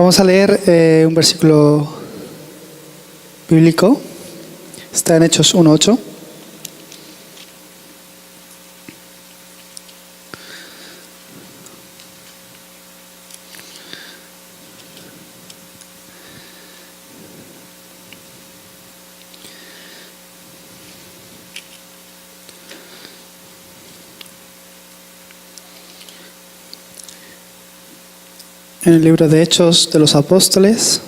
Vamos a leer un versículo bíblico. Está en Hechos 1:8. En el libro de Hechos de los Apóstoles,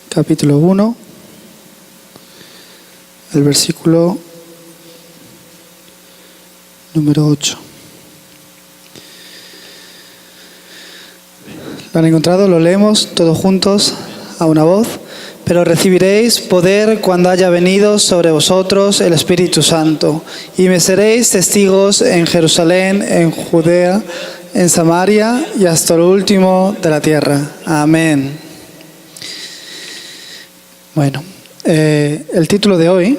capítulo 1, el versículo número 8. ¿Lo han encontrado? Lo leemos todos juntos a una voz. Pero recibiréis poder cuando haya venido sobre vosotros el Espíritu Santo, y me seréis testigos en Jerusalén, en Judea, en Samaria y hasta lo último de la tierra. Amén. Bueno, el título de hoy,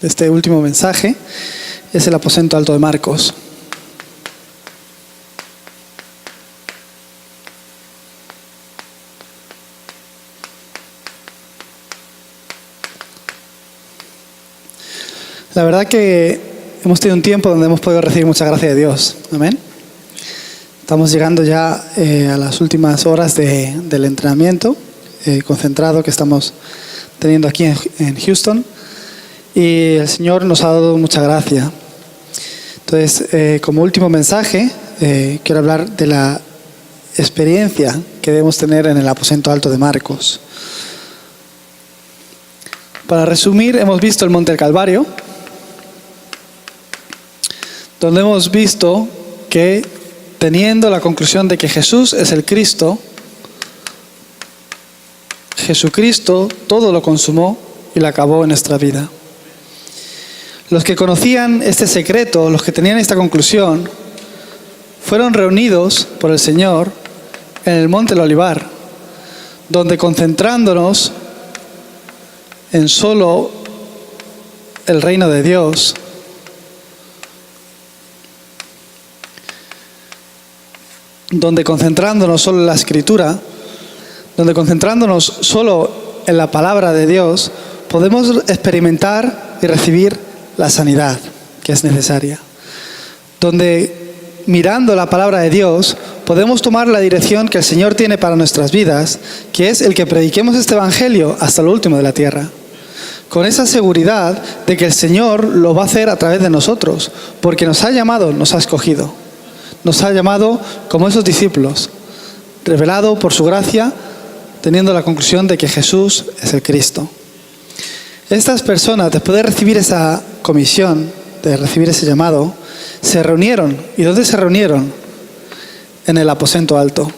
de este último mensaje, es el aposento alto de Marcos. La verdad que hemos tenido un tiempo donde hemos podido recibir mucha gracia de Dios. Amén. Estamos llegando ya a las últimas horas del entrenamiento concentrado que estamos teniendo aquí en Houston. Y el Señor nos ha dado mucha gracia. Entonces, como último mensaje, quiero hablar de la experiencia que debemos tener en el aposento alto de Marcos. Para resumir, hemos visto el Monte del Calvario, donde hemos visto que, teniendo la conclusión de que Jesús es el Cristo, Jesucristo todo lo consumó y lo acabó en nuestra vida. Los que conocían este secreto, los que tenían esta conclusión, fueron reunidos por el Señor en el Monte del Olivar, donde, concentrándonos en solo el reino de Dios, donde concentrándonos solo en la Escritura, donde concentrándonos solo en la palabra de Dios, podemos experimentar y recibir la sanidad que es necesaria. Donde, mirando la palabra de Dios, podemos tomar la dirección que el Señor tiene para nuestras vidas, que es el que prediquemos este evangelio hasta lo último de la tierra, con esa seguridad de que el Señor lo va a hacer a través de nosotros, porque nos ha llamado, nos ha escogido. Nos ha llamado como esos discípulos, revelado por su gracia, teniendo la conclusión de que Jesús es el Cristo. Estas personas, después de recibir esa comisión, de recibir ese llamado, se reunieron. ¿Y dónde se reunieron? En el aposento alto.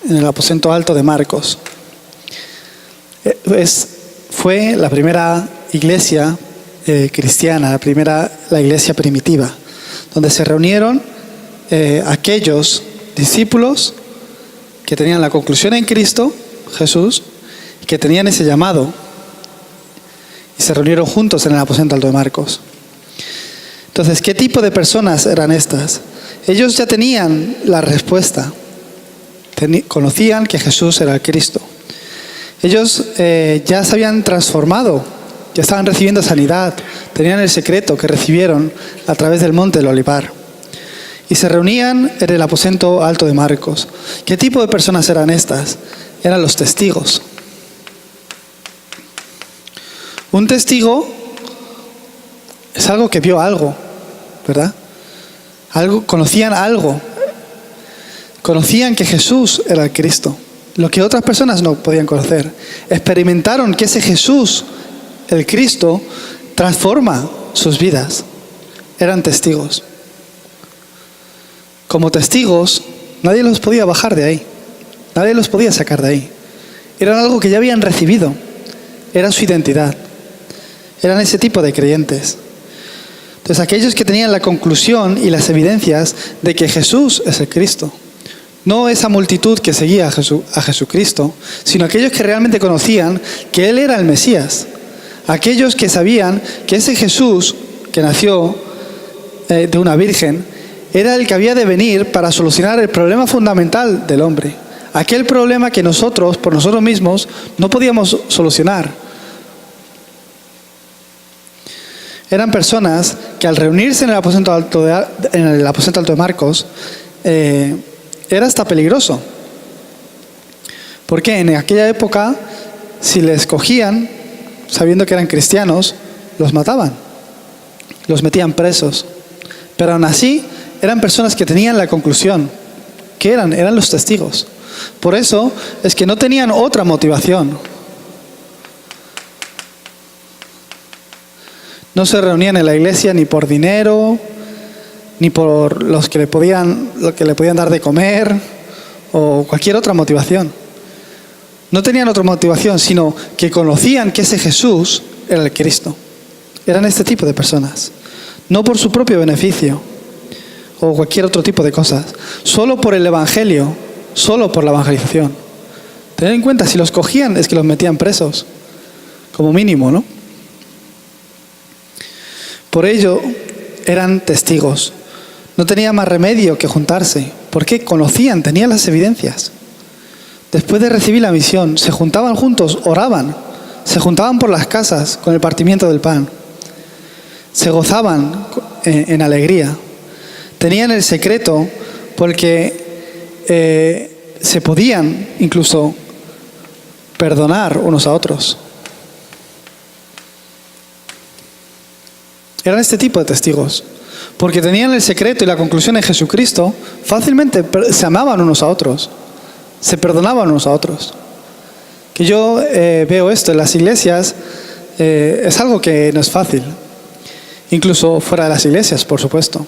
En el aposento alto de Marcos. Fue la primera iglesia cristiana, la iglesia primitiva, donde se reunieron aquellos discípulos que tenían la conclusión en Cristo, Jesús, y que tenían ese llamado, y se reunieron juntos en el aposento alto de Marcos. Entonces, ¿qué tipo de personas eran estas? Ellos ya tenían la respuesta, conocían que Jesús era el Cristo. Ellos ya se habían transformado, ya estaban recibiendo sanidad, tenían el secreto que recibieron a través del Monte del Olivar. Y se reunían en el aposento alto de Marcos. ¿Qué tipo de personas eran estas? Eran los testigos. Un testigo es algo que vio algo, ¿verdad? Conocían algo. Conocían que Jesús era el Cristo, lo que otras personas no podían conocer. Experimentaron que ese Jesús, el Cristo, transforma sus vidas. Eran testigos. Como testigos, nadie los podía bajar de ahí. Nadie los podía sacar de ahí. Eran algo que ya habían recibido. Era su identidad. Eran ese tipo de creyentes. Entonces, aquellos que tenían la conclusión y las evidencias de que Jesús es el Cristo. No esa multitud que seguía a Jesucristo, sino aquellos que realmente conocían que Él era el Mesías. Aquellos que sabían que ese Jesús que nació de una virgen era el que había de venir para solucionar el problema fundamental del hombre. Aquel problema que nosotros, por nosotros mismos, no podíamos solucionar. Eran personas que al reunirse en el aposento alto de Marcos, era hasta peligroso. Porque en aquella época, si les cogían, sabiendo que eran cristianos, los mataban, los metían presos. Pero aún así, eran personas que tenían la conclusión. ¿Qué eran? Eran los testigos. Por eso es que no tenían otra motivación. No se reunían en la iglesia ni por dinero, ni por lo que le podían dar de comer, o cualquier otra motivación. No tenían otra motivación, sino que conocían que ese Jesús era el Cristo. Eran este tipo de personas. No por su propio beneficio o cualquier otro tipo de cosas. Solo por el Evangelio, solo por la evangelización. Tened en cuenta, si los cogían es que los metían presos, como mínimo, ¿no? Por ello, eran testigos. No tenía más remedio que juntarse, porque conocían, tenían las evidencias. Después de recibir la misión, se juntaban juntos, oraban, se juntaban por las casas con el partimiento del pan. Se gozaban en alegría. Tenían el secreto porque se podían incluso perdonar unos a otros. Eran este tipo de testigos. Porque tenían el secreto y la conclusión en Jesucristo, fácilmente se amaban unos a otros. Se perdonaban unos a otros. Que yo veo esto en las iglesias, es algo que no es fácil. Incluso fuera de las iglesias, por supuesto.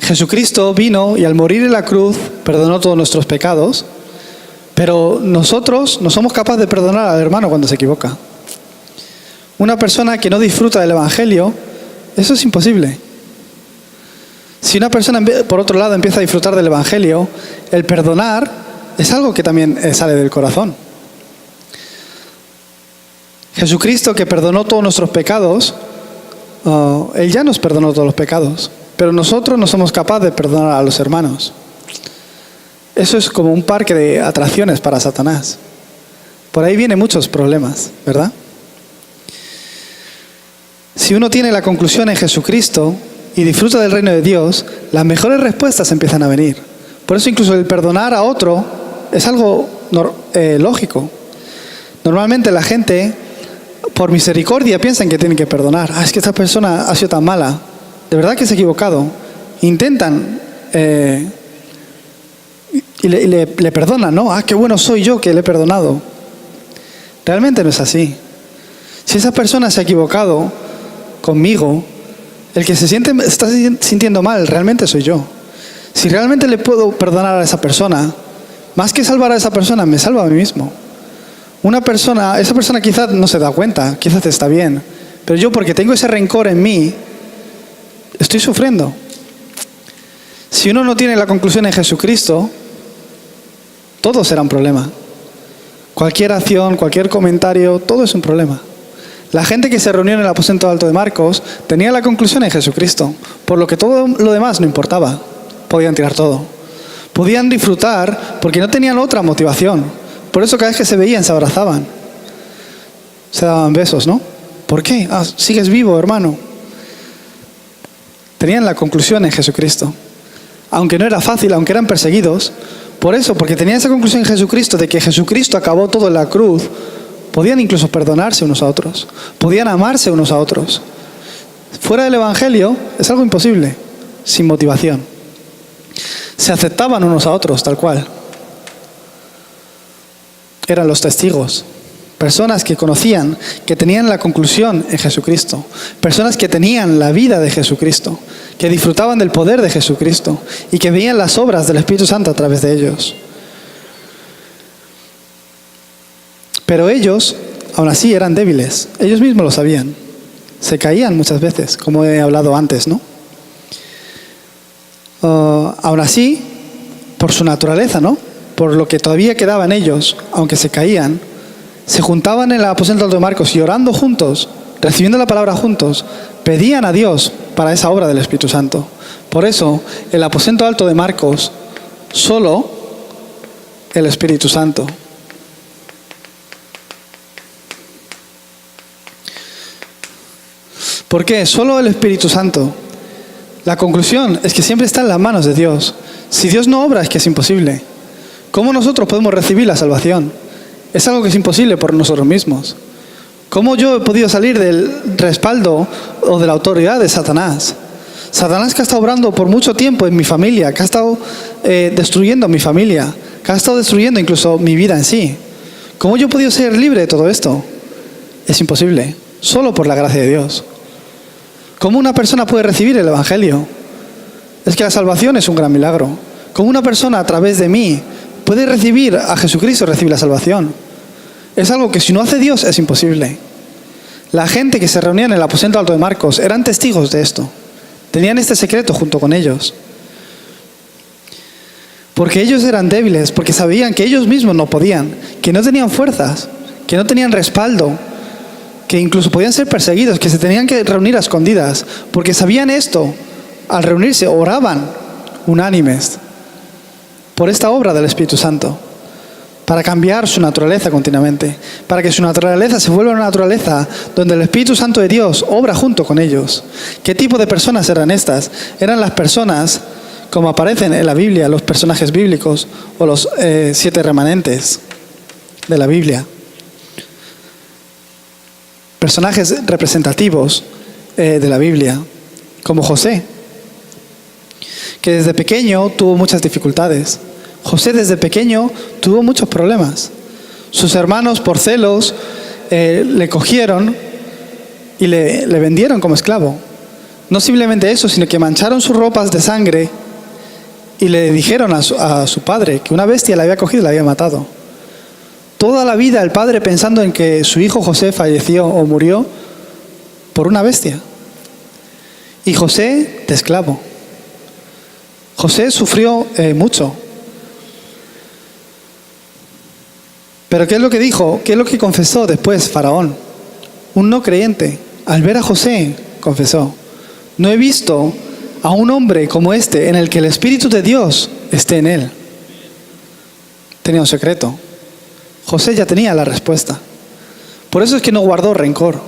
Jesucristo vino y al morir en la cruz perdonó todos nuestros pecados, pero nosotros no somos capaces de perdonar al hermano cuando se equivoca. Una persona que no disfruta del Evangelio, eso es imposible. Si una persona, por otro lado, empieza a disfrutar del Evangelio, el perdonar es algo que también sale del corazón. Jesucristo, que perdonó todos nuestros pecados, Él ya nos perdonó todos los pecados, pero nosotros no somos capaces de perdonar a los hermanos. Eso es como un parque de atracciones para Satanás. Por ahí vienen muchos problemas, ¿verdad? Si uno tiene la conclusión en Jesucristo y disfruta del reino de Dios, las mejores respuestas empiezan a venir. Por eso incluso el perdonar a otro es algo lógico. Normalmente la gente, por misericordia, piensan que tienen que perdonar. Es que esta persona ha sido tan mala, de verdad que se ha equivocado. Intentan y le perdonan, ¿no? Qué bueno soy yo que le he perdonado. Realmente no es así. Si esa persona se ha equivocado conmigo, el que está sintiendo mal realmente soy yo. Si realmente le puedo perdonar a esa persona, más que salvar a esa persona, me salva a mí mismo. Esa persona quizás no se da cuenta, quizás está bien, pero yo, porque tengo ese rencor en mí, estoy sufriendo. Si uno no tiene la conclusión en Jesucristo, todo será un problema. Cualquier acción, cualquier comentario, todo es un problema. La gente que se reunió en el aposento alto de Marcos tenía la conclusión en Jesucristo, por lo que todo lo demás no importaba. Podían tirar todo. Podían disfrutar porque no tenían otra motivación. Por eso cada vez que se veían se abrazaban. Se daban besos, ¿no? ¿Por qué? Sigues vivo, hermano. Tenían la conclusión en Jesucristo. Aunque no era fácil, aunque eran perseguidos. Por eso, porque tenían esa conclusión en Jesucristo de que Jesucristo acabó todo en la cruz, podían incluso perdonarse unos a otros. Podían amarse unos a otros. Fuera del Evangelio es algo imposible, sin motivación. Se aceptaban unos a otros, tal cual. Eran los testigos. Personas que conocían, que tenían la conclusión en Jesucristo. Personas que tenían la vida de Jesucristo. Que disfrutaban del poder de Jesucristo. Y que veían las obras del Espíritu Santo a través de ellos. Pero ellos, aún así, eran débiles. Ellos mismos lo sabían. Se caían muchas veces, como he hablado antes, ¿no? Aún así, por su naturaleza, ¿no? Por lo que todavía quedaba en ellos, aunque se caían, se juntaban en el aposento alto de Marcos y orando juntos, recibiendo la palabra juntos, pedían a Dios para esa obra del Espíritu Santo. Por eso, el aposento alto de Marcos, solo el Espíritu Santo. ¿Por qué? Solo el Espíritu Santo. La conclusión es que siempre está en las manos de Dios. Si Dios no obra, es que es imposible. ¿Cómo nosotros podemos recibir la salvación? Es algo que es imposible por nosotros mismos. ¿Cómo yo he podido salir del respaldo o de la autoridad de Satanás? Satanás que ha estado obrando por mucho tiempo en mi familia, que ha estado destruyendo mi familia, que ha estado destruyendo incluso mi vida en sí. ¿Cómo yo he podido ser libre de todo esto? Es imposible, solo por la gracia de Dios. ¿Cómo una persona puede recibir el Evangelio? Es que la salvación es un gran milagro. ¿Cómo una persona a través de mí puede recibir a Jesucristo, recibir la salvación? Es algo que si no hace Dios es imposible. La gente que se reunía en el aposento alto de Marcos eran testigos de esto. Tenían este secreto junto con ellos. Porque ellos eran débiles, porque sabían que ellos mismos no podían, que no tenían fuerzas, que no tenían respaldo, que incluso podían ser perseguidos, que se tenían que reunir a escondidas, porque sabían esto. Al reunirse, oraban unánimes por esta obra del Espíritu Santo, para cambiar su naturaleza continuamente, para que su naturaleza se vuelva una naturaleza donde el Espíritu Santo de Dios obra junto con ellos. ¿Qué tipo de personas eran estas? Eran las personas, como aparecen en la Biblia, los personajes bíblicos o los 7 remanentes de la Biblia. Personajes representativos de la Biblia, como José, que desde pequeño tuvo muchas dificultades. José desde pequeño tuvo muchos problemas. Sus hermanos, por celos, le cogieron y le vendieron como esclavo. No simplemente eso, sino que mancharon sus ropas de sangre y le dijeron a su padre que una bestia le había cogido y le había matado. Toda la vida el padre pensando en que su hijo José falleció o murió por una bestia. Y José de esclavo. José sufrió mucho. Pero ¿qué es lo que dijo? ¿Qué es lo que confesó después Faraón? Un no creyente, al ver a José, confesó: no he visto a un hombre como este en el que el Espíritu de Dios esté en él. Tenía un secreto. José ya tenía la respuesta. Por eso es que no guardó rencor.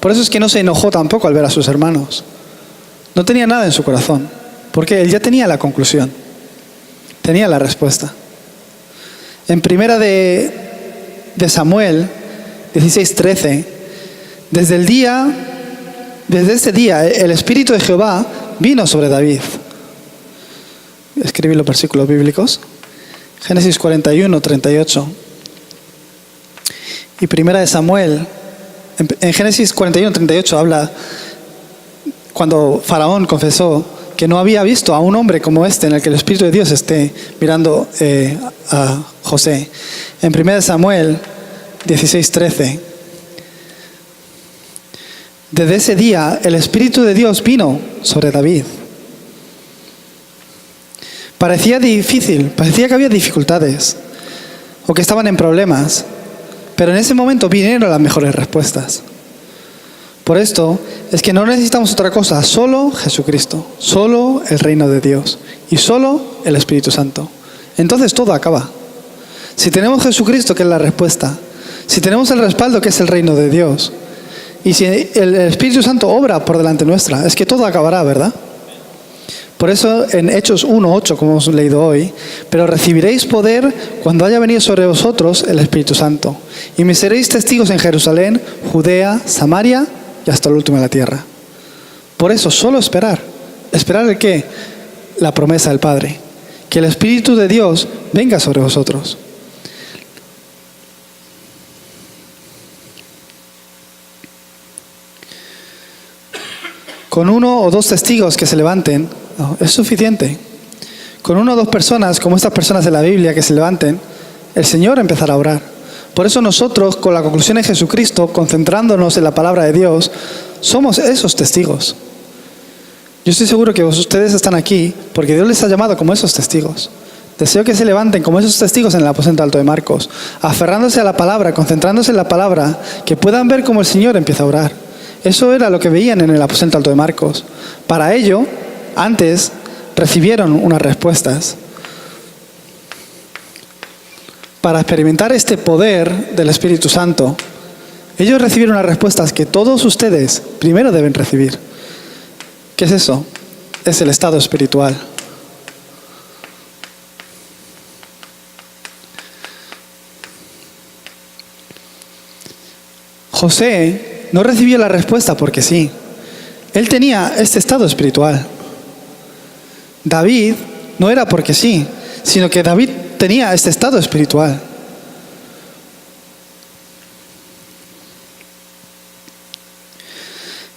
Por eso es que no se enojó tampoco al ver a sus hermanos. No tenía nada en su corazón, porque él ya tenía la conclusión. Tenía la respuesta. En primera de Samuel 16:13, desde ese día el Espíritu de Jehová vino sobre David. Escribí los versículos bíblicos. Génesis 41:38. Y primera de Samuel, en Génesis 41:38 habla cuando Faraón confesó que no había visto a un hombre como este en el que el Espíritu de Dios esté, mirando a José. En 1 Samuel 16:13, desde ese día el Espíritu de Dios vino sobre David. Parecía difícil, parecía que había dificultades o que estaban en problemas, pero en ese momento vinieron las mejores respuestas. Por esto es que no necesitamos otra cosa, solo Jesucristo, solo el reino de Dios y solo el Espíritu Santo. Entonces todo acaba. Si tenemos Jesucristo, que es la respuesta, si tenemos el respaldo, que es el reino de Dios, y si el Espíritu Santo obra por delante nuestra, es que todo acabará, ¿verdad? Por eso en Hechos 1:8, como hemos leído hoy, pero recibiréis poder cuando haya venido sobre vosotros el Espíritu Santo, y me seréis testigos en Jerusalén, Judea, Samaria y hasta el último de la tierra. Por eso, solo esperar. ¿Esperar el qué? La promesa del Padre. Que el Espíritu de Dios venga sobre vosotros. Con 1 o 2 testigos que se levanten, no, es suficiente. Con 1 o 2 personas, como estas personas de la Biblia, que se levanten, el Señor empezará a orar. Por eso nosotros, con la conclusión de Jesucristo, concentrándonos en la palabra de Dios, somos esos testigos. Yo estoy seguro que ustedes están aquí porque Dios les ha llamado como esos testigos. Deseo que se levanten como esos testigos en el aposento alto de Marcos, aferrándose a la palabra, concentrándose en la palabra, que puedan ver cómo el Señor empieza a orar. Eso era lo que veían en el aposento alto de Marcos. Para ello, antes recibieron unas respuestas. Para experimentar este poder del Espíritu Santo, ellos recibieron unas respuestas que todos ustedes primero deben recibir. ¿Qué es eso? Es el estado espiritual. José no recibió la respuesta porque sí. Él tenía este estado espiritual. David no era porque sí, sino que David tenía este estado espiritual.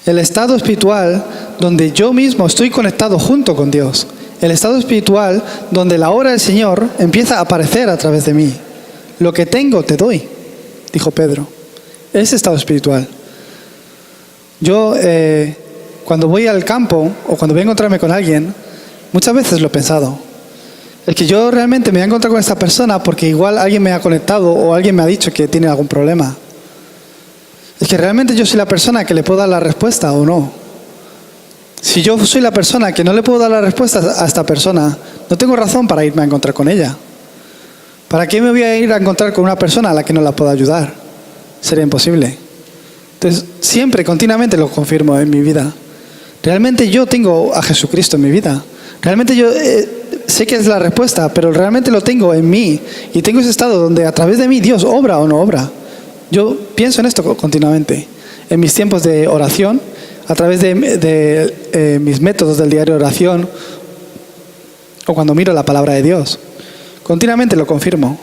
El estado espiritual donde yo mismo estoy conectado junto con Dios. El estado espiritual donde la obra del Señor empieza a aparecer a través de mí. Lo que tengo te doy, dijo Pedro. Ese estado espiritual. Yo cuando voy al campo o cuando voy a encontrarme con alguien, muchas veces lo he pensado. El que yo realmente me voy a encontrar con esta persona porque igual alguien me ha conectado o alguien me ha dicho que tiene algún problema. Es que realmente yo soy la persona que le puedo dar la respuesta o no. Si yo soy la persona que no le puedo dar la respuesta a esta persona, no tengo razón para irme a encontrar con ella. ¿Para qué me voy a ir a encontrar con una persona a la que no la puedo ayudar? Sería imposible. Entonces, siempre, continuamente lo confirmo en mi vida. Realmente yo tengo a Jesucristo en mi vida. Realmente yo sé que es la respuesta, pero realmente lo tengo en mí. Y tengo ese estado donde a través de mí Dios obra o no obra. Yo pienso en esto continuamente. En mis tiempos de oración, a través de mis métodos del diario de oración, o cuando miro la palabra de Dios. Continuamente lo confirmo.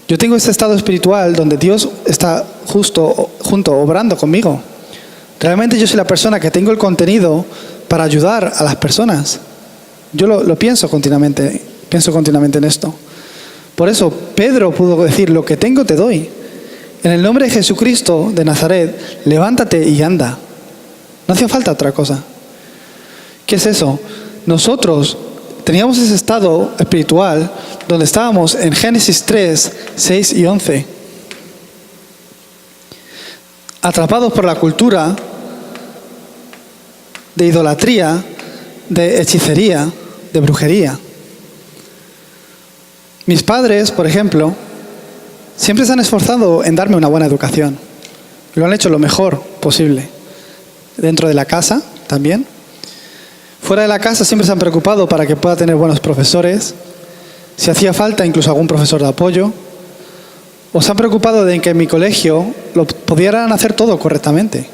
Yo tengo este estado espiritual donde Dios está junto, obrando conmigo. Realmente yo soy la persona que tengo el contenido para ayudar a las personas. Yo lo pienso continuamente en esto. Por eso Pedro pudo decir, lo que tengo te doy. En el nombre de Jesucristo de Nazaret, levántate y anda. No hacía falta otra cosa. ¿Qué es eso? Nosotros teníamos ese estado espiritual donde estábamos en Génesis 3, 6 y 11. Atrapados por la cultura de idolatría, de hechicería, de brujería. Mis padres, por ejemplo, siempre se han esforzado en darme una buena educación. Lo han hecho lo mejor posible. Dentro de la casa también. Fuera de la casa siempre se han preocupado para que pueda tener buenos profesores. Si hacía falta, incluso algún profesor de apoyo. O se han preocupado de que en mi colegio lo pudieran hacer todo correctamente.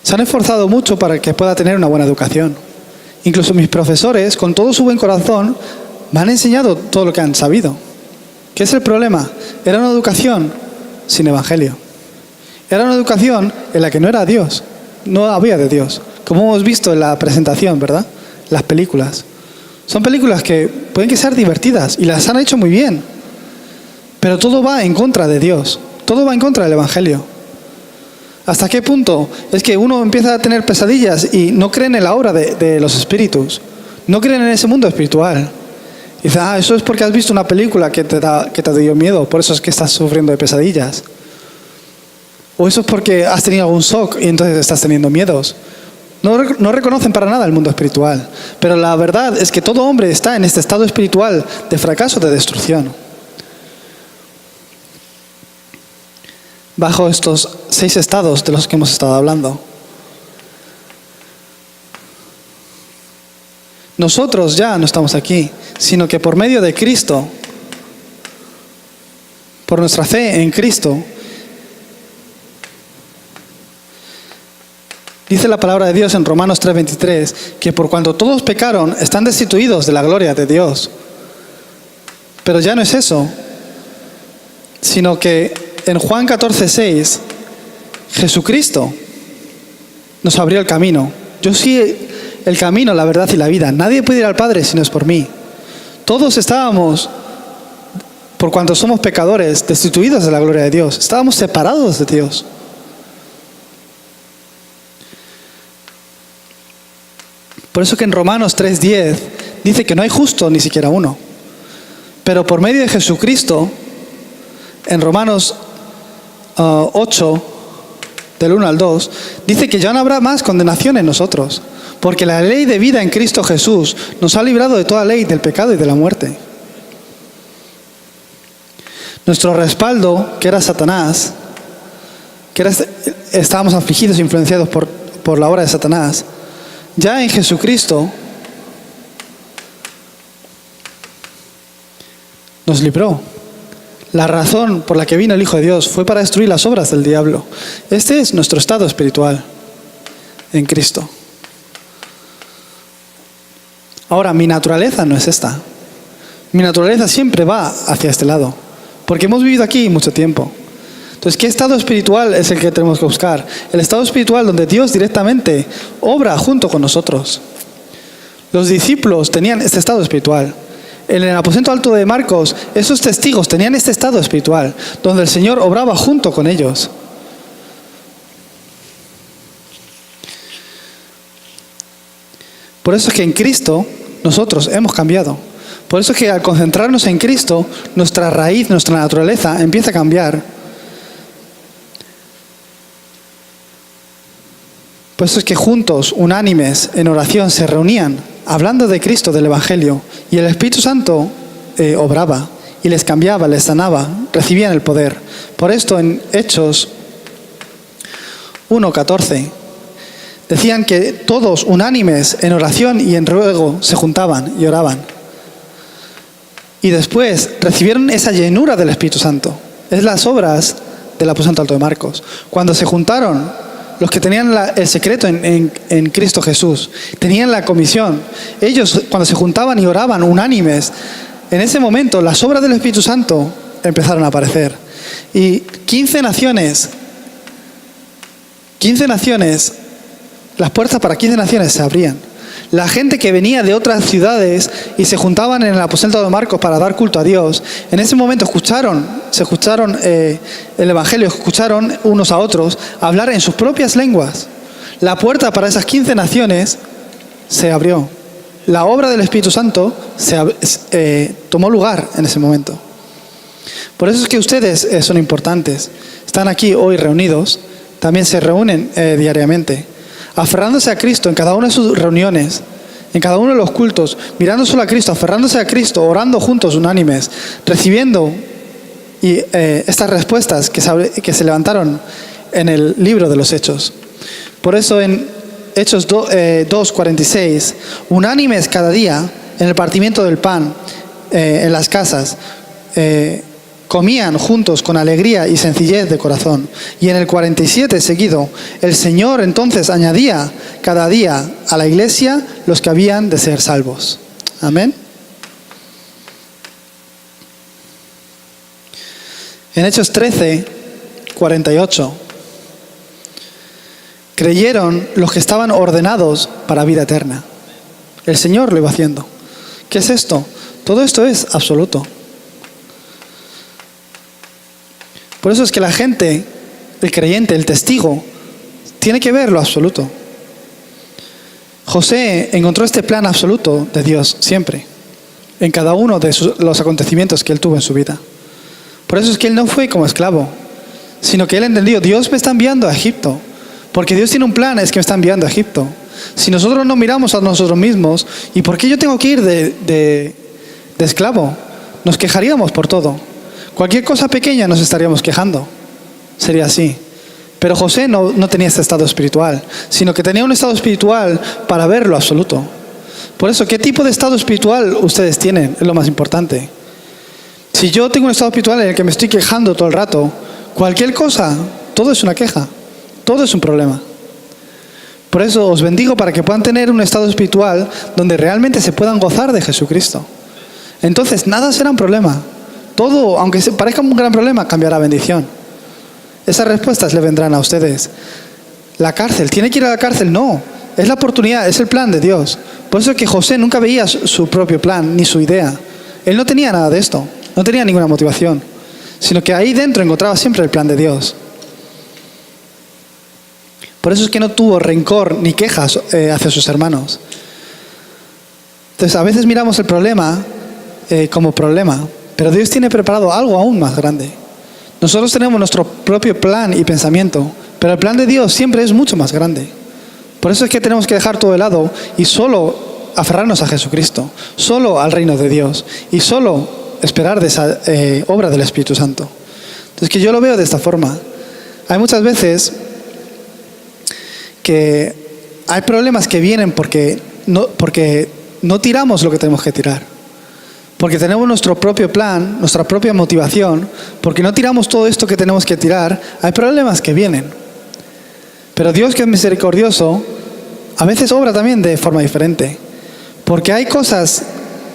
Se han esforzado mucho para que pueda tener una buena educación. Incluso mis profesores, con todo su buen corazón, me han enseñado todo lo que han sabido. ¿Qué es el problema? Era una educación sin evangelio. Era una educación en la que no era Dios. No había de Dios. Como hemos visto en la presentación, ¿verdad? Las películas. Son películas que pueden que ser divertidas y las han hecho muy bien. Pero todo va en contra de Dios. Todo va en contra del evangelio. ¿Hasta qué punto? Es que uno empieza a tener pesadillas y no creen en la obra de los espíritus. No creen en ese mundo espiritual. Y dice, eso es porque has visto una película que te dio miedo, por eso es que estás sufriendo de pesadillas. O eso es porque has tenido algún shock y entonces estás teniendo miedos. No reconocen para nada el mundo espiritual. Pero la verdad es que todo hombre está en este estado espiritual de fracaso, de destrucción. Bajo estos 6 estados de los que hemos estado hablando. Nosotros ya no estamos aquí, sino que por medio de Cristo, por nuestra fe en Cristo, dice la palabra de Dios en Romanos 3:23, que por cuanto todos pecaron, están destituidos de la gloria de Dios. Pero ya no es eso, sino que en Juan 14:6, Jesucristo nos abrió el camino. Yo soy el camino, la verdad y la vida. Nadie puede ir al Padre si no es por mí. Todos estábamos, por cuanto somos pecadores, destituidos de la gloria de Dios. Estábamos separados de Dios. Por eso que en Romanos 3:10 dice que no hay justo ni siquiera uno. Pero por medio de Jesucristo, en Romanos 8, del 1 al 2, dice que ya no habrá más condenación en nosotros, porque la ley de vida en Cristo Jesús nos ha librado de toda ley del pecado y de la muerte. Nuestro respaldo, que era Satanás, estábamos afligidos e influenciados por la obra de Satanás, ya en Jesucristo nos libró. La razón por la que vino el Hijo de Dios fue para destruir las obras del diablo. Este es nuestro estado espiritual en Cristo. Ahora, mi naturaleza no es esta. Mi naturaleza siempre va hacia este lado, porque hemos vivido aquí mucho tiempo. Entonces, ¿qué estado espiritual es el que tenemos que buscar? El estado espiritual donde Dios directamente obra junto con nosotros. Los discípulos tenían este estado espiritual. En el aposento alto de Marcos, esos testigos tenían este estado espiritual, donde el Señor obraba junto con ellos. Por eso es que en Cristo nosotros hemos cambiado. Por eso es que al concentrarnos en Cristo, nuestra raíz, nuestra naturaleza empieza a cambiar. Por eso es que juntos, unánimes, en oración, se reunían, hablando de Cristo, del Evangelio, y el Espíritu Santo obraba, y les cambiaba, les sanaba, recibían el poder. Por esto en Hechos 1:14, decían que todos, unánimes, en oración y en ruego, se juntaban y oraban. Y después recibieron esa llenura del Espíritu Santo. Es las obras del aposento alto de Marcos. Cuando se juntaron los que tenían el secreto en Cristo Jesús, tenían la comisión. Ellos, cuando se juntaban y oraban unánimes, en ese momento las obras del Espíritu Santo empezaron a aparecer. Y 15 naciones, las puertas para 15 naciones se abrían. La gente que venía de otras ciudades y se juntaban en el aposento de Marcos para dar culto a Dios, en ese momento se escucharon el Evangelio, escucharon unos a otros hablar en sus propias lenguas. La puerta para esas 15 naciones se abrió. La obra del Espíritu Santo tomó lugar en ese momento. Por eso es que ustedes son importantes. Están aquí hoy reunidos, también se reúnen diariamente, aferrándose a Cristo en cada una de sus reuniones, en cada uno de los cultos, mirando solo a Cristo, aferrándose a Cristo, orando juntos, unánimes, recibiendo estas respuestas que se levantaron en el libro de los Hechos. Por eso en Hechos 2:46, unánimes cada día en el partimiento del pan, en las casas, comían juntos con alegría y sencillez de corazón. Y en el 47 seguido, el Señor entonces añadía cada día a la iglesia los que habían de ser salvos. Amén. En Hechos 13:48, creyeron los que estaban ordenados para vida eterna. El Señor lo iba haciendo. ¿Qué es esto? Todo esto es absoluto. Por eso es que la gente, el creyente, el testigo, tiene que ver lo absoluto. José encontró este plan absoluto de Dios siempre, en cada uno de los acontecimientos que él tuvo en su vida. Por eso es que él no fue como esclavo, sino que él entendió, Dios me está enviando a Egipto, porque Dios tiene un plan, es que me está enviando a Egipto. Si nosotros no miramos a nosotros mismos, ¿y por qué yo tengo que ir de esclavo? Nos quejaríamos por todo. Cualquier cosa pequeña nos estaríamos quejando. Sería así. Pero José no tenía este estado espiritual, sino que tenía un estado espiritual para ver lo absoluto. Por eso, ¿qué tipo de estado espiritual ustedes tienen? Es lo más importante. Si yo tengo un estado espiritual en el que me estoy quejando todo el rato, cualquier cosa, todo es una queja, todo es un problema. Por eso os bendigo para que puedan tener un estado espiritual donde realmente se puedan gozar de Jesucristo. Entonces, nada será un problema. Todo, aunque parezca un gran problema, cambiará a bendición. Esas respuestas le vendrán a ustedes. La cárcel, ¿tiene que ir a la cárcel? No, es la oportunidad, es el plan de Dios. Por eso es que José nunca veía su propio plan, ni su idea. Él no tenía nada de esto, no tenía ninguna motivación, sino que ahí dentro encontraba siempre el plan de Dios. Por eso es que no tuvo rencor ni quejas hacia sus hermanos. Entonces, a veces miramos el problema como problema, pero Dios tiene preparado algo aún más grande. Nosotros tenemos nuestro propio plan y pensamiento, Pero el plan de Dios siempre es mucho más grande. Por eso es que tenemos que dejar todo de lado y solo aferrarnos a Jesucristo, solo al reino de Dios y solo esperar de esa obra del Espíritu Santo. Entonces, que yo lo veo de esta forma. Hay muchas veces que hay problemas que vienen porque no tiramos lo que tenemos que tirar. Porque tenemos nuestro propio plan, nuestra propia motivación, porque no tiramos todo esto que tenemos que tirar, hay problemas que vienen. Pero Dios, que es misericordioso, a veces obra también de forma diferente. Porque hay cosas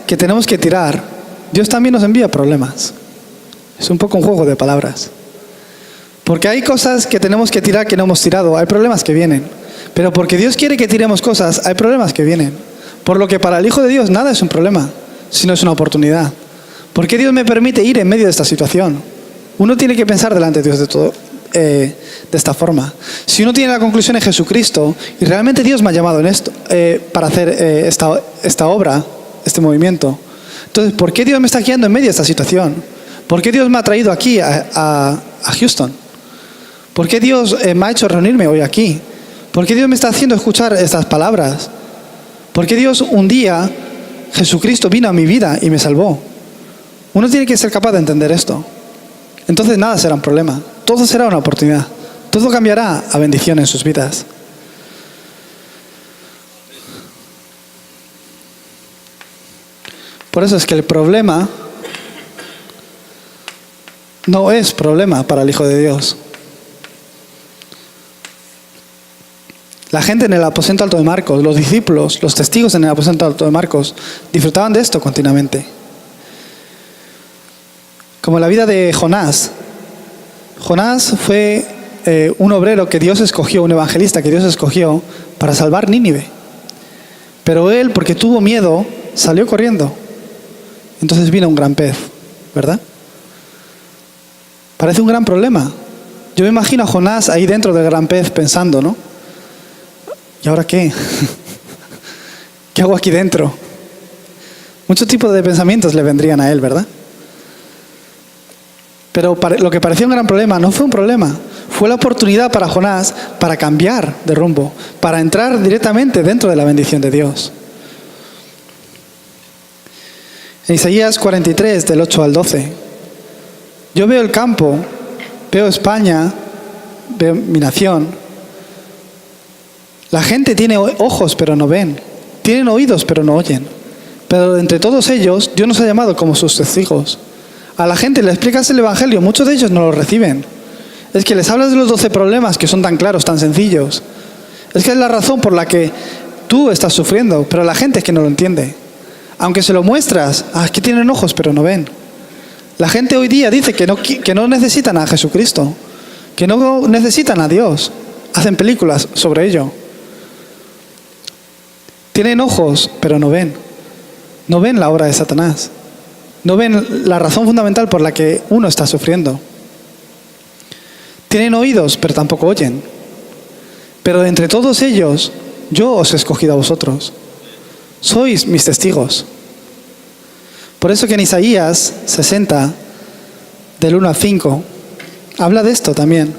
que tenemos que tirar, Dios también nos envía problemas. Es un poco un juego de palabras. Porque hay cosas que tenemos que tirar que no hemos tirado, hay problemas que vienen. Pero porque Dios quiere que tiremos cosas, hay problemas que vienen. Por lo que para el Hijo de Dios nada es un problema, sino es una oportunidad. ¿Por qué Dios me permite ir en medio de esta situación? Uno tiene que pensar delante de Dios de todo, de esta forma. Si uno tiene la conclusión en Jesucristo, y realmente Dios me ha llamado en esto, para hacer esta obra, este movimiento, entonces, ¿por qué Dios me está guiando en medio de esta situación? ¿Por qué Dios me ha traído aquí a Houston? ¿Por qué Dios me ha hecho reunirme hoy aquí? ¿Por qué Dios me está haciendo escuchar estas palabras? ¿Por qué Dios un día, Jesucristo vino a mi vida y me salvó? Uno tiene que ser capaz de entender esto. Entonces nada será un problema. Todo será una oportunidad. Todo cambiará a bendición en sus vidas. Por eso es que el problema no es problema para el Hijo de Dios. La gente en el aposento alto de Marcos, los discípulos, los testigos en el aposento alto de Marcos, disfrutaban de esto continuamente. Como en la vida de Jonás. Jonás fue un obrero que Dios escogió, un evangelista que Dios escogió para salvar Nínive. Pero él, porque tuvo miedo, salió corriendo. Entonces vino un gran pez, ¿verdad? Parece un gran problema. Yo me imagino a Jonás ahí dentro del gran pez pensando, ¿no? ¿Y ahora qué? ¿Qué hago aquí dentro? Muchos tipos de pensamientos le vendrían a él, ¿verdad? Pero lo que parecía un gran problema no fue un problema. Fue la oportunidad para Jonás para cambiar de rumbo, para entrar directamente dentro de la bendición de Dios. En Isaías 43, del 8 al 12, yo veo el campo, veo España, veo mi nación. La gente tiene ojos pero no ven, tienen oídos pero no oyen. Pero entre todos ellos, Dios nos ha llamado como sus testigos. A la gente le explicas el Evangelio, muchos de ellos no lo reciben. Es que les hablas de los 12 problemas que son tan claros, tan sencillos. Es que es la razón por la que tú estás sufriendo, pero la gente es que no lo entiende. Aunque se lo muestras, es que tienen ojos pero no ven. La gente hoy día dice que no necesitan a Jesucristo, que no necesitan a Dios. Hacen películas sobre ello. Tienen ojos pero no ven. No ven la obra de Satanás. No ven la razón fundamental por la que uno está sufriendo. Tienen oídos, pero tampoco oyen. Pero de entre todos ellos, yo os he escogido a vosotros. Sois mis testigos. Por eso que en Isaías 60, del 1 al 5, habla de esto también.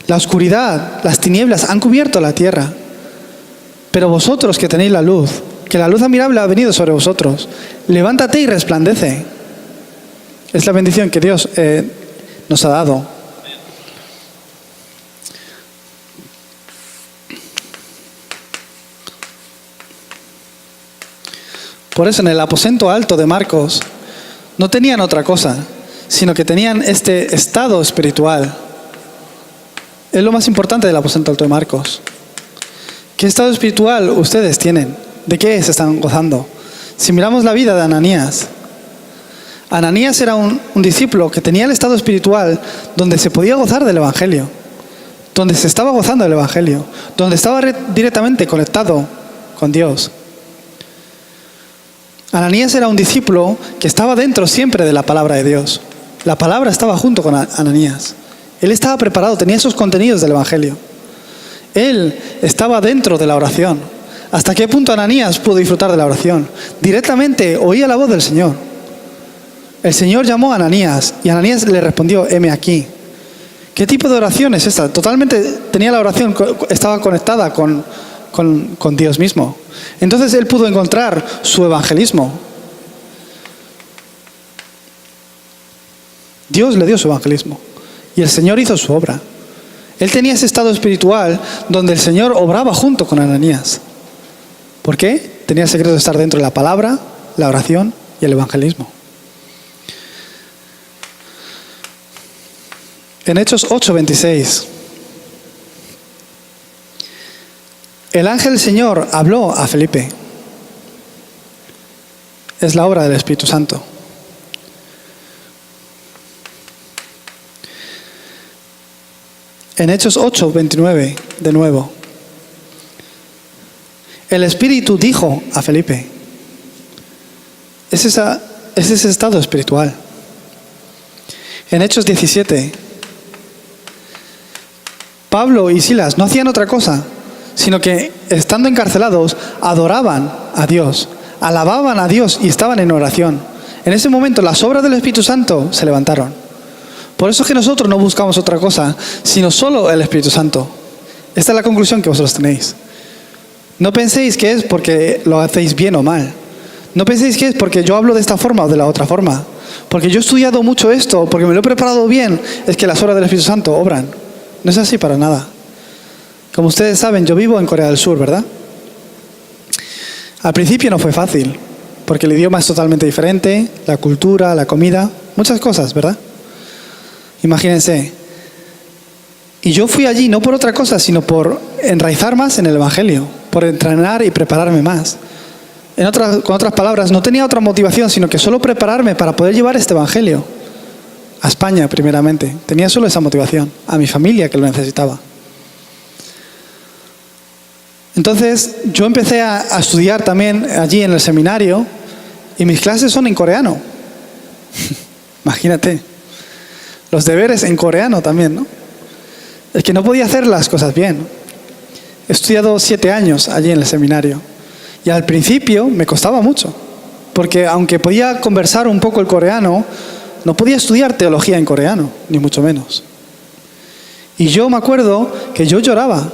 La oscuridad, las tinieblas han cubierto la tierra. Pero vosotros que tenéis la luz, que la luz admirable ha venido sobre vosotros, levántate y resplandece. Es la bendición que Dios nos ha dado. Por eso en el aposento alto de Marcos no tenían otra cosa, sino que tenían este estado espiritual. Es lo más importante del aposento alto de Marcos. ¿Qué estado espiritual ustedes tienen? ¿De qué se están gozando? Si miramos la vida de Ananías, Ananías era un discípulo que tenía el estado espiritual donde se podía gozar del Evangelio, donde se estaba gozando del Evangelio, donde estaba directamente conectado con Dios. Ananías era un discípulo que estaba dentro siempre de la palabra de Dios. La palabra estaba junto con Ananías. Él estaba preparado, tenía esos contenidos del Evangelio. Él estaba dentro de la oración. ¿Hasta qué punto Ananías pudo disfrutar de la oración? Directamente oía la voz del Señor. El Señor llamó a Ananías y Ananías le respondió, heme aquí. ¿Qué tipo de oración es esta? Totalmente tenía la oración, estaba conectada con Dios mismo. Entonces él pudo encontrar su evangelismo. Dios le dio su evangelismo y el Señor hizo su obra. Él tenía ese estado espiritual donde el Señor obraba junto con Ananías. ¿Por qué? Tenía el secreto de estar dentro de la palabra, la oración y el evangelismo. En Hechos 8:26, el ángel del Señor habló a Felipe. Es la obra del Espíritu Santo. En Hechos 8:29, de nuevo, el Espíritu dijo a Felipe. Es ese estado espiritual. En Hechos 17, Pablo y Silas no hacían otra cosa, sino que estando encarcelados, adoraban a Dios, alababan a Dios y estaban en oración. En ese momento las obras del Espíritu Santo se levantaron. Por eso es que nosotros no buscamos otra cosa, sino solo el Espíritu Santo. Esta es la conclusión que vosotros tenéis. No penséis que es porque lo hacéis bien o mal. No penséis que es porque yo hablo de esta forma o de la otra forma. Porque yo he estudiado mucho esto, porque me lo he preparado bien, es que las obras del Espíritu Santo obran. No es así para nada. Como ustedes saben, yo vivo en Corea del Sur, ¿verdad? Al principio no fue fácil, porque el idioma es totalmente diferente, la cultura, la comida, muchas cosas, ¿verdad? Imagínense. Y yo fui allí no por otra cosa, sino por enraizar más en el Evangelio, por entrenar y prepararme más. Con otras palabras, no tenía otra motivación, sino que solo prepararme para poder llevar este Evangelio a España primeramente. Tenía solo esa motivación, a mi familia que lo necesitaba. Entonces yo empecé a estudiar también allí en el seminario y mis clases son en coreano. Imagínate. Los deberes en coreano también, ¿no? Es que no podía hacer las cosas bien. He estudiado 7 años allí en el seminario. Y al principio me costaba mucho. Porque aunque podía conversar un poco el coreano, no podía estudiar teología en coreano, ni mucho menos. Y yo me acuerdo que yo lloraba.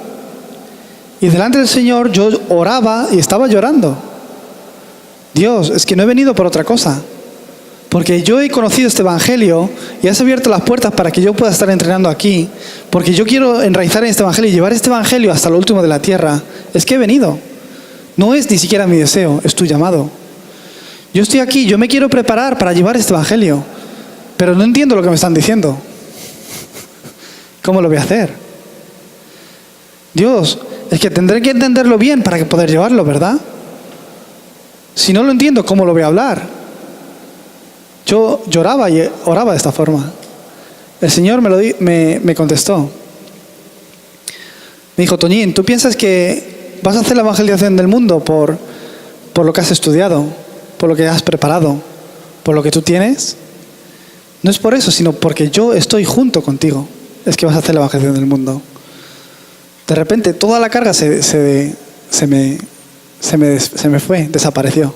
Y delante del Señor yo oraba y estaba llorando. Dios, es que no he venido por otra cosa. Porque yo he conocido este Evangelio y has abierto las puertas para que yo pueda estar entrenando aquí. Porque yo quiero enraizar en este Evangelio y llevar este Evangelio hasta lo último de la tierra. Es que he venido. No es ni siquiera mi deseo, es tu llamado. Yo estoy aquí, yo me quiero preparar para llevar este Evangelio. Pero no entiendo lo que me están diciendo. ¿Cómo lo voy a hacer? Dios, es que tendré que entenderlo bien para poder llevarlo, ¿verdad? Si no lo entiendo, ¿cómo lo voy a hablar? Yo lloraba y oraba de esta forma. El Señor me contestó. Me dijo, Toñín, ¿tú piensas que vas a hacer la evangelización del mundo por lo que has estudiado, por lo que has preparado, por lo que tú tienes? No es por eso, sino porque yo estoy junto contigo. Es que vas a hacer la evangelización del mundo. De repente toda la carga se me fue, desapareció.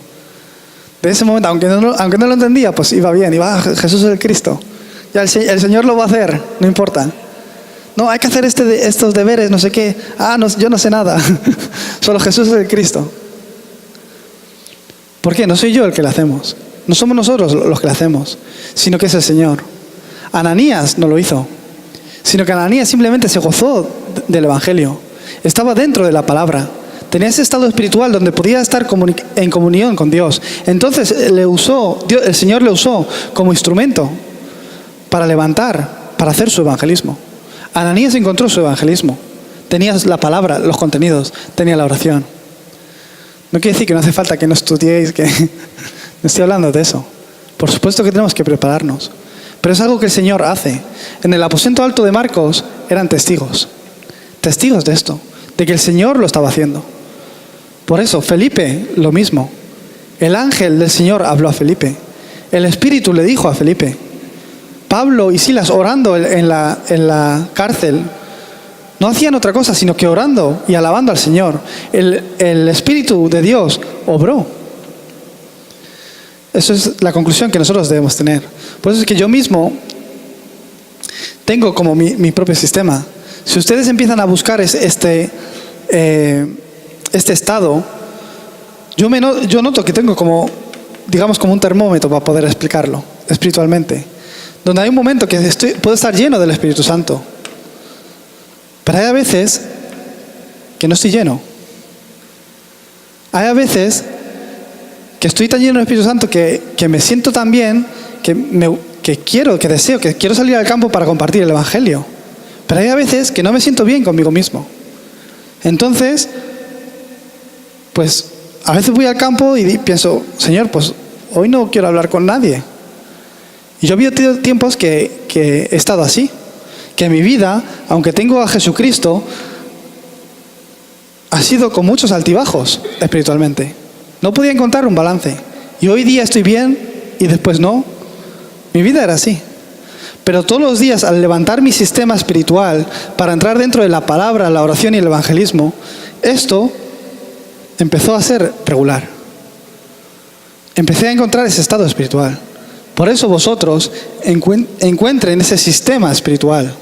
De ese momento, aunque no lo entendía, pues iba bien, Jesús es el Cristo. Ya el Señor lo va a hacer, no importa. No, hay que hacer estos deberes, no sé qué. No, yo no sé nada. Solo Jesús es el Cristo. ¿Por qué? No soy yo el que lo hacemos. No somos nosotros los que lo hacemos, sino que es el Señor. Ananías no lo hizo, sino que Ananías simplemente se gozó del Evangelio. Estaba dentro de la palabra. Tenía ese estado espiritual donde podía estar en comunión con Dios. Entonces el Señor le usó como instrumento para levantar, para hacer su evangelismo. Ananías encontró su evangelismo. Tenía la palabra, los contenidos, tenía la oración. No quiere decir que no hace falta que no estudiéis, que no estoy hablando de eso. Por supuesto que tenemos que prepararnos. Pero es algo que el Señor hace. En el aposento alto de Marcos eran testigos de esto, de que el Señor lo estaba haciendo. Por eso, Felipe, lo mismo. El ángel del Señor habló a Felipe. El Espíritu le dijo a Felipe. Pablo y Silas orando en la cárcel no hacían otra cosa sino que orando y alabando al Señor. El Espíritu de Dios obró. Eso es la conclusión que nosotros debemos tener. Por eso es que yo mismo tengo como mi propio sistema. Si ustedes empiezan a buscar este estado, yo noto que tengo como, digamos, como un termómetro para poder explicarlo espiritualmente. Donde hay un momento que puedo estar lleno del Espíritu Santo. Pero hay a veces que no estoy lleno. Hay a veces que estoy tan lleno del Espíritu Santo que me siento tan bien que quiero salir al campo para compartir el Evangelio. Pero hay a veces que no me siento bien conmigo mismo. Entonces, pues a veces voy al campo y pienso, Señor, pues hoy no quiero hablar con nadie. Y yo he habido tiempos que he estado así. Que mi vida, aunque tengo a Jesucristo, ha sido con muchos altibajos espiritualmente. No podía encontrar un balance. Y hoy día estoy bien y después no. Mi vida era así. Pero todos los días, al levantar mi sistema espiritual para entrar dentro de la palabra, la oración y el evangelismo, esto empezó a ser regular. Empecé a encontrar ese estado espiritual. Por eso vosotros encuentren ese sistema espiritual.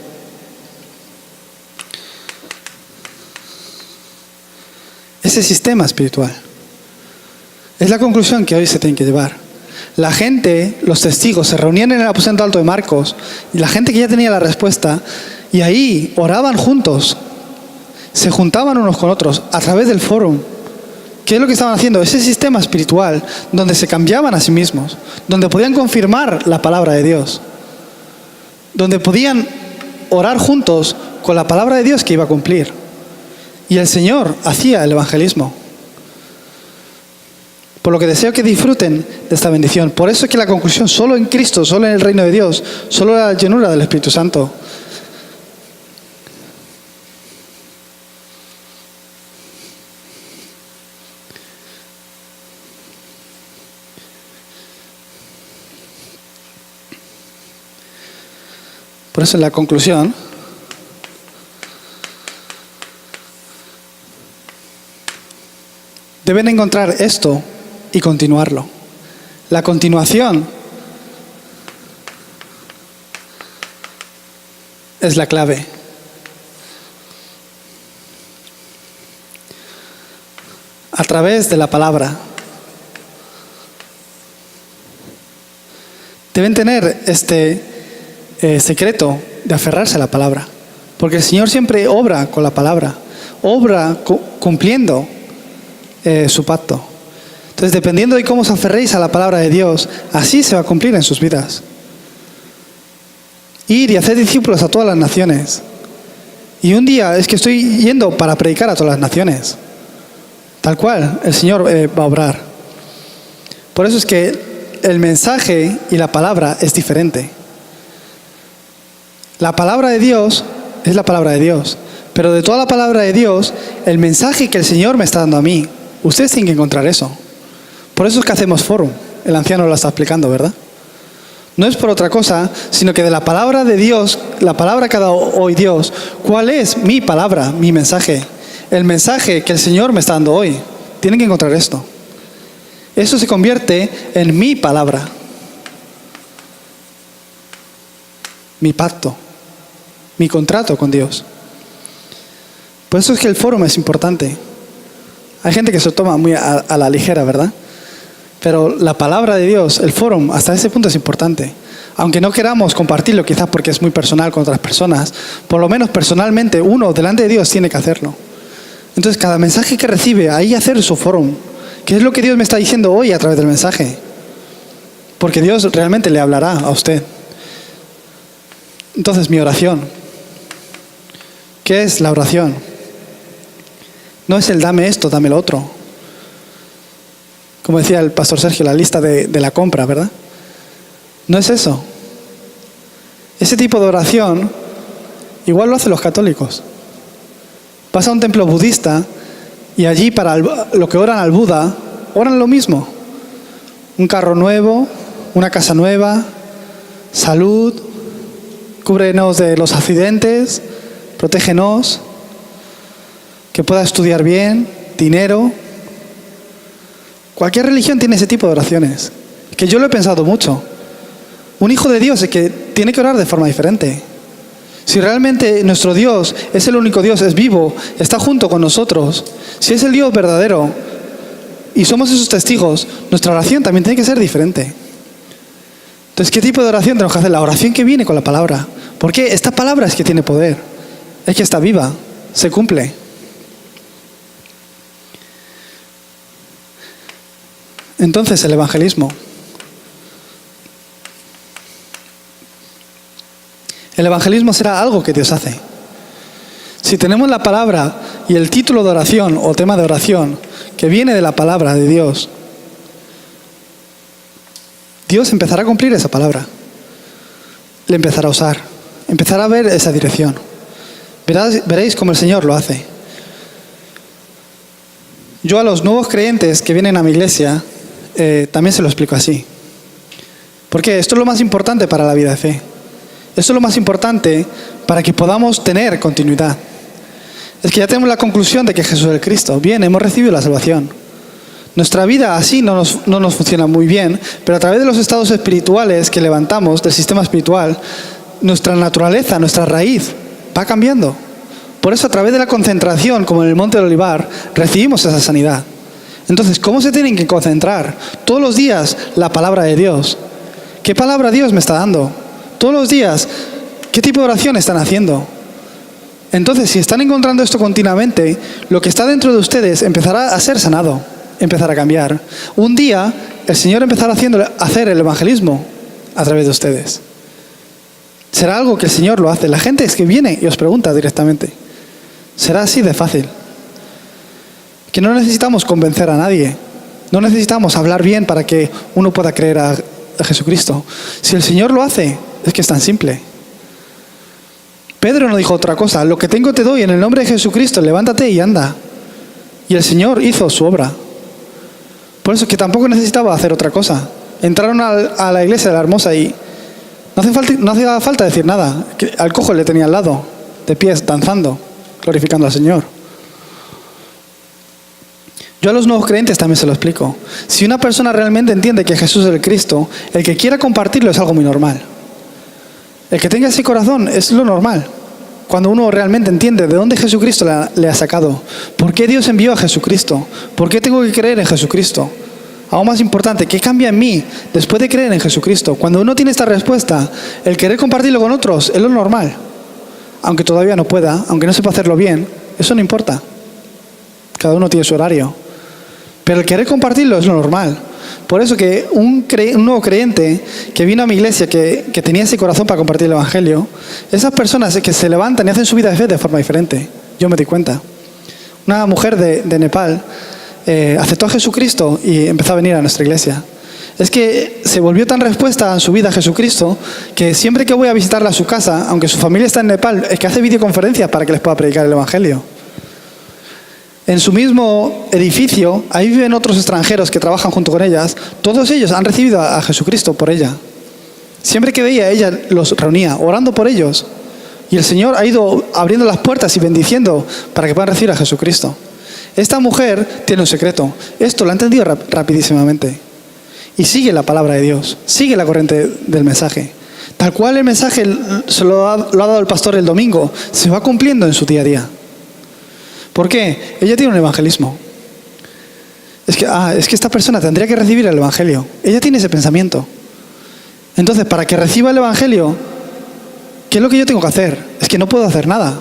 Ese sistema espiritual. Es la conclusión que hoy se tiene que llevar. La gente, los testigos, se reunían en el aposento alto de Marcos, y la gente que ya tenía la respuesta, y ahí oraban juntos, se juntaban unos con otros a través del fórum. ¿Qué es lo que estaban haciendo? Ese sistema espiritual donde se cambiaban a sí mismos, donde podían confirmar la palabra de Dios, donde podían orar juntos con la palabra de Dios que iba a cumplir. Y el Señor hacía el evangelismo. Por lo que deseo que disfruten de esta bendición. Por eso es que la conclusión, solo en Cristo, solo en el reino de Dios, solo la llenura del Espíritu Santo. Por eso en la conclusión, deben encontrar esto y continuarlo. La continuación es la clave. A través de la palabra. Deben tener este secreto de aferrarse a la palabra. Porque el Señor siempre obra con la palabra. Obra cumpliendo su pacto. Entonces, dependiendo de cómo os aferréis a la palabra de Dios, así se va a cumplir en sus vidas. Ir y hacer discípulos a todas las naciones. Y un día es que estoy yendo para predicar a todas las naciones. Tal cual, el Señor va a obrar. Por eso es que el mensaje y la palabra es diferente. La palabra de Dios es la palabra de Dios. Pero de toda la palabra de Dios, el mensaje que el Señor me está dando a mí, ustedes tienen que encontrar eso. Por eso es que hacemos fórum. El anciano lo está explicando, ¿verdad? No es por otra cosa, sino que de la palabra de Dios, la palabra que ha dado hoy Dios, ¿cuál es mi palabra, mi mensaje? El mensaje que el Señor me está dando hoy. Tienen que encontrar esto. Eso se convierte en mi palabra. Mi pacto. Mi contrato con Dios. Por eso es que el fórum es importante. Hay gente que se lo toma muy a la ligera, ¿verdad? Pero la palabra de Dios, el fórum, hasta ese punto es importante. Aunque no queramos compartirlo, quizás porque es muy personal con otras personas, por lo menos personalmente uno delante de Dios tiene que hacerlo. Entonces, cada mensaje que recibe, ahí hacer su fórum. ¿Qué es lo que Dios me está diciendo hoy a través del mensaje? Porque Dios realmente le hablará a usted. Entonces, mi oración. ¿Qué es la oración? No es el dame esto, dame lo otro. Como decía el pastor Sergio, la lista de la compra, ¿verdad? No es eso. Ese tipo de oración igual lo hacen los católicos. Vas a un templo budista y allí para lo que oran al Buda, oran lo mismo. Un carro nuevo, una casa nueva, salud, cúbrenos de los accidentes, protégenos, que pueda estudiar bien, dinero. Cualquier religión tiene ese tipo de oraciones, que yo lo he pensado mucho. Un hijo de Dios es que tiene que orar de forma diferente. Si realmente nuestro Dios es el único Dios, es vivo, está junto con nosotros, si es el Dios verdadero y somos esos testigos, nuestra oración también tiene que ser diferente. Entonces, ¿qué tipo de oración tenemos que hacer? La oración que viene con la palabra. Porque esta palabra es que tiene poder, es que está viva, se cumple. Entonces, el evangelismo. El evangelismo será algo que Dios hace. Si tenemos la palabra y el título de oración o tema de oración que viene de la palabra de Dios, Dios empezará a cumplir esa palabra. Le empezará a usar. Empezará a ver esa dirección. Veréis cómo el Señor lo hace. Yo a los nuevos creyentes que vienen a mi iglesia también se lo explico así. Porque esto es lo más importante para la vida de fe. Esto es lo más importante para que podamos tener continuidad. Es que ya tenemos la conclusión de que Jesús es el Cristo. Bien, hemos recibido la salvación. Nuestra vida así no nos funciona muy bien, pero a través de los estados espirituales que levantamos del sistema espiritual, nuestra naturaleza, nuestra raíz va cambiando. Por eso a través de la concentración, como en el Monte del Olivar, recibimos esa sanidad. Entonces, ¿cómo se tienen que concentrar? Todos los días la palabra de Dios. ¿Qué palabra Dios me está dando? Todos los días, ¿qué tipo de oración están haciendo? Entonces, si están encontrando esto continuamente, lo que está dentro de ustedes empezará a ser sanado, empezará a cambiar. Un día, el Señor empezará a hacer el evangelismo a través de ustedes. Será algo que el Señor lo hace. La gente es que viene y os pregunta directamente. Será así de fácil. Que no necesitamos convencer a nadie. No necesitamos hablar bien para que uno pueda creer a Jesucristo. Si el Señor lo hace, es que es tan simple. Pedro no dijo otra cosa. Lo que tengo te doy en el nombre de Jesucristo, levántate y anda. Y el Señor hizo su obra. Por eso es que tampoco necesitaba hacer otra cosa. Entraron a la iglesia de la Hermosa y no hacía falta decir nada. Al cojo le tenía al lado, de pies, danzando, glorificando al Señor. Yo a los nuevos creyentes también se lo explico. Si una persona realmente entiende que Jesús es el Cristo, el que quiera compartirlo es algo muy normal. El que tenga ese corazón es lo normal. Cuando uno realmente entiende de dónde Jesucristo le ha sacado, por qué Dios envió a Jesucristo, por qué tengo que creer en Jesucristo. Aún más importante, ¿qué cambia en mí después de creer en Jesucristo? Cuando uno tiene esta respuesta, el querer compartirlo con otros es lo normal. Aunque todavía no pueda, aunque no sepa hacerlo bien, eso no importa. Cada uno tiene su horario. Pero el querer compartirlo es lo normal. Por eso que un nuevo creyente que vino a mi iglesia, que tenía ese corazón para compartir el Evangelio, esas personas que se levantan y hacen su vida de fe de forma diferente. Yo me di cuenta. Una mujer de Nepal aceptó a Jesucristo y empezó a venir a nuestra iglesia. Es que se volvió tan respuesta en su vida a Jesucristo que siempre que voy a visitarla a su casa, aunque su familia está en Nepal, es que hace videoconferencias para que les pueda predicar el Evangelio. En su mismo edificio, ahí viven otros extranjeros que trabajan junto con ellas. Todos ellos han recibido a Jesucristo por ella. Siempre que veía, ella los reunía, orando por ellos. Y el Señor ha ido abriendo las puertas y bendiciendo para que puedan recibir a Jesucristo. Esta mujer tiene un secreto. Esto lo ha entendido rapidísimamente. Y sigue la palabra de Dios. Sigue la corriente del mensaje. Tal cual el mensaje se lo ha dado el pastor el domingo, se va cumpliendo en su día a día. ¿Por qué? Ella tiene un evangelismo. Es que esta persona tendría que recibir el evangelio. Ella tiene ese pensamiento. Entonces, para que reciba el evangelio, ¿qué es lo que yo tengo que hacer? Es que no puedo hacer nada.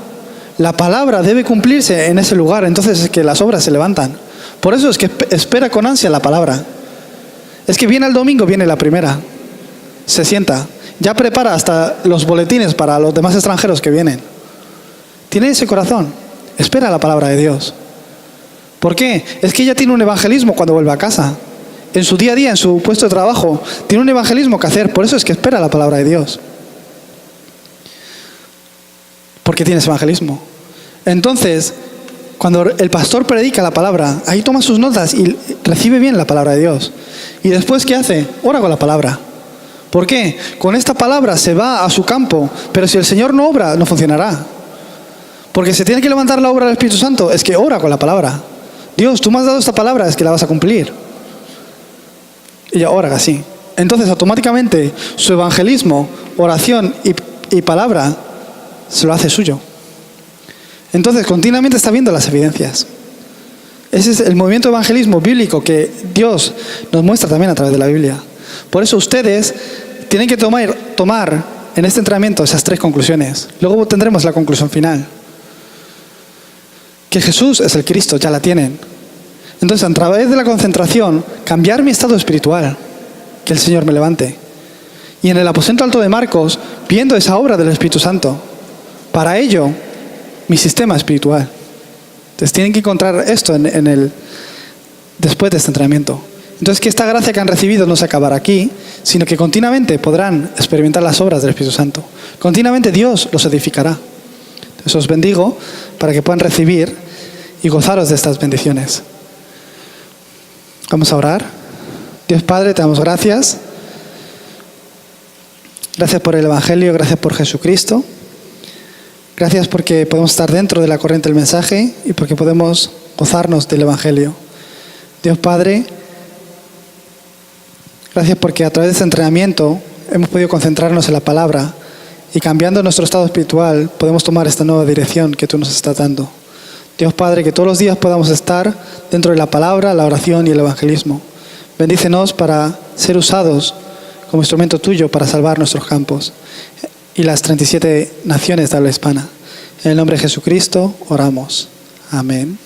La palabra debe cumplirse en ese lugar. Entonces es que las obras se levantan. Por eso es que espera con ansia la palabra. Es que viene el domingo, viene la primera. Se sienta. Ya prepara hasta los boletines para los demás extranjeros que vienen. Tiene ese corazón. Espera la palabra de Dios. ¿Por qué? Es que ella tiene un evangelismo cuando vuelve a casa. En su día a día, en su puesto de trabajo, tiene un evangelismo que hacer. Por eso es que espera la palabra de Dios. Porque tiene ese evangelismo. Entonces, cuando el pastor predica la palabra, ahí toma sus notas y recibe bien la palabra de Dios. Y después, ¿qué hace? Ora con la palabra. ¿Por qué? Con esta palabra se va a su campo. Pero si el Señor no obra, no funcionará. Porque se tiene que levantar la obra del Espíritu Santo, es que ora con la palabra. Dios, tú me has dado esta palabra, es que la vas a cumplir. Y ella ora así. Entonces automáticamente su evangelismo, oración y palabra se lo hace suyo. Entonces, continuamente está viendo las evidencias. Ese es el movimiento de evangelismo bíblico que Dios nos muestra también a través de la Biblia. Por eso ustedes tienen que tomar en este entrenamiento esas 3 conclusiones. Luego tendremos la conclusión final. Que Jesús es el Cristo, ya la tienen. Entonces, a través de la concentración, cambiar mi estado espiritual, que el Señor me levante. Y en el aposento alto de Marcos, viendo esa obra del Espíritu Santo. Para ello, mi sistema espiritual. Entonces tienen que encontrar esto después de este entrenamiento. Entonces que esta gracia que han recibido no se acabará aquí, sino que continuamente podrán experimentar las obras del Espíritu Santo. Continuamente Dios los edificará. Entonces os bendigo para que puedan recibir y gozaros de estas bendiciones. Vamos a orar. Dios Padre, te damos gracias. Gracias por el Evangelio, gracias por Jesucristo. Gracias porque podemos estar dentro de la corriente del mensaje y porque podemos gozarnos del Evangelio. Dios Padre, gracias porque a través de este entrenamiento hemos podido concentrarnos en la palabra y cambiando nuestro estado espiritual podemos tomar esta nueva dirección que tú nos estás dando. Dios Padre, que todos los días podamos estar dentro de la palabra, la oración y el evangelismo. Bendícenos para ser usados como instrumento tuyo para salvar nuestros campos y las 37 naciones de habla hispana. En el nombre de Jesucristo oramos. Amén.